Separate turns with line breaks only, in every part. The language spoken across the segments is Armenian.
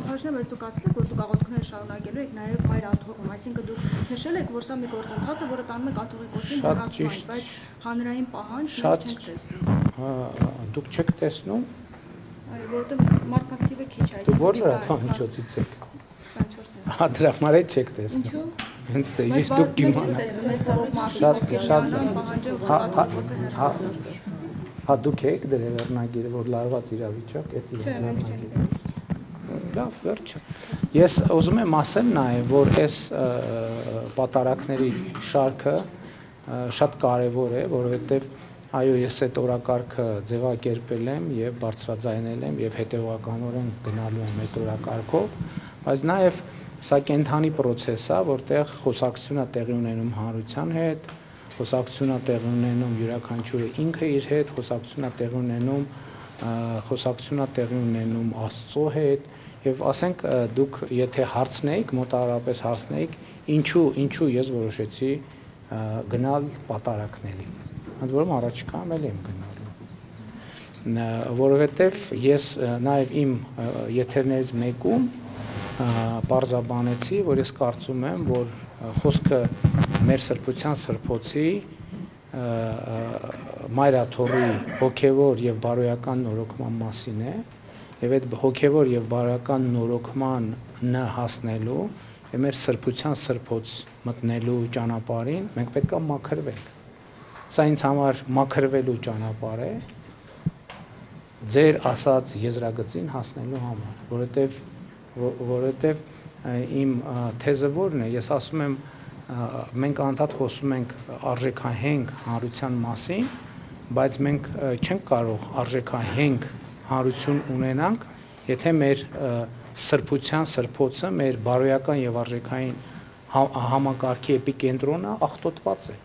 Բաժնեմ, ես դուք ասել եք, որ դուք աղոթքները շարունակելու եք նաև մայր աթոռում, այսինքն դուք նշել եք, որ սա մի գործընթաց է, որը տանում եք աթոռիկոսին հեռացման, բայց հանրային պահանջ չեք տեսնում։
Դուք չեք տեսնում։
Այո, որովհետև մարդկանց թիվը քիչ է, այսինքն
Որ լրատվամիջոցից եք։
24-ից։
Դրա համար էլ չեք տեսնում։
Ինչու՞։
Հենց դե ես դուք կիմանաք։
Մեծ թվով մարդիկ
Հա դուք եք դրել վերնագիրը, որ լարված իրավիճակ է։
Չէ, մենք չենք։
Լավ, վերջը։ Ես ուզում եմ ասել նաև, որ այս պատարակների շարքը շատ կարևոր է, որովհետև այո, ես այդ օրակարգը ձևակերպել եմ եւ բարձրաձայնել եմ եւ հետեւականորեն գնալու եմ այդ օրակարգով, բայց նաև սա կենթանի process է, որտեղ խոսակցություն է տեղի ունենում հանրության հետ, խոսակցություն է տեղի ունենում յուրաքանչյուրը ինքը իր հետ, խոսակցություն է տեղի ունենում Աստծո հետ եւ ասենք դուք եթե հարցնեիք, մոտավորապես հարցնեիք, ինչու ես որոշեցի գնալ պատարակների։ Ընդ որում առաջիկայում էլ եմ գնալու։ Որովհետեւ ես նաեւ իմ եթերներից մեկում պարզաբանեցի, որ ես կարծում եմ, որ խոսքը մեր սրբության սրբոցի մայր աթոռի հոգևոր եւ բարոյական նորոգման մասին է, եւ այդ հոգևոր եւ բարոյական նորոգմանը հասնելու եւ մեր սրբության սրբոց մտնելու ճանապարհին մենք պետք է մաքրվենք։ Սա ինձ համար մաքրվելու ճանապարհ է ձեր ասած եզրագծին հասնելու համար, որովհետեւ իմ թեզը որն է, ես ասում եմ մենք անդադ խոսում ենք արժեքահենք հանրության մասին, բայց մենք չենք կարող արժեքահենք հանրություն ունենանք, եթե մեր սրբության սրբոցը, մեր բարոյական եւ արժեքային համակարգի էպիկենտրոնը աղտոտված է։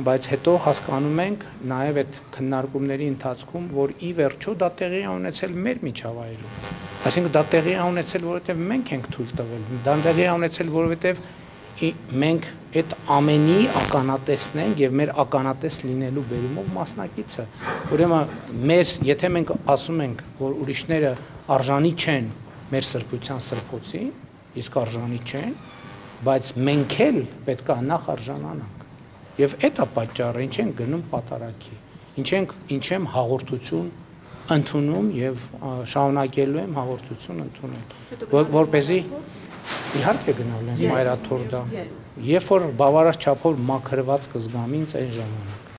Բայց հետո հասկանում ենք նաև այդ քննարկումների ընթացքում, որ ի վերջո դա տեղի է ունեցել մեր միջավայրում։ Այսինքն դա տեղի է ունեցել, որովհետև մենք ենք թույլ տվել, դա տեղի է ունեցել, որովհետև մենք այդ ամենի ականատեսն ենք եւ մեր ականատես լինելու բերումով մասնակիցը։ Ուրեմն եթե մենք ասում ենք, որ ուրիշները արժանի չեն մեր սրբության սրբոցի, իսկ արժանի չեն, բայց մենք էլ պետք է նախ արժանանանք։ Եվ այդ է պատճառը, ինչ ենք գնում պատարակի, ինչ եմ հաղորդություն ընդունում եւ շարունակելու եմ հաղորդություն ընդունել, որպեսզի իհարկե գնալ եմ մայր աթոռ դա, երբ որ բավարար չափով մաքրված կզգամ ինձ այն ժամանակ։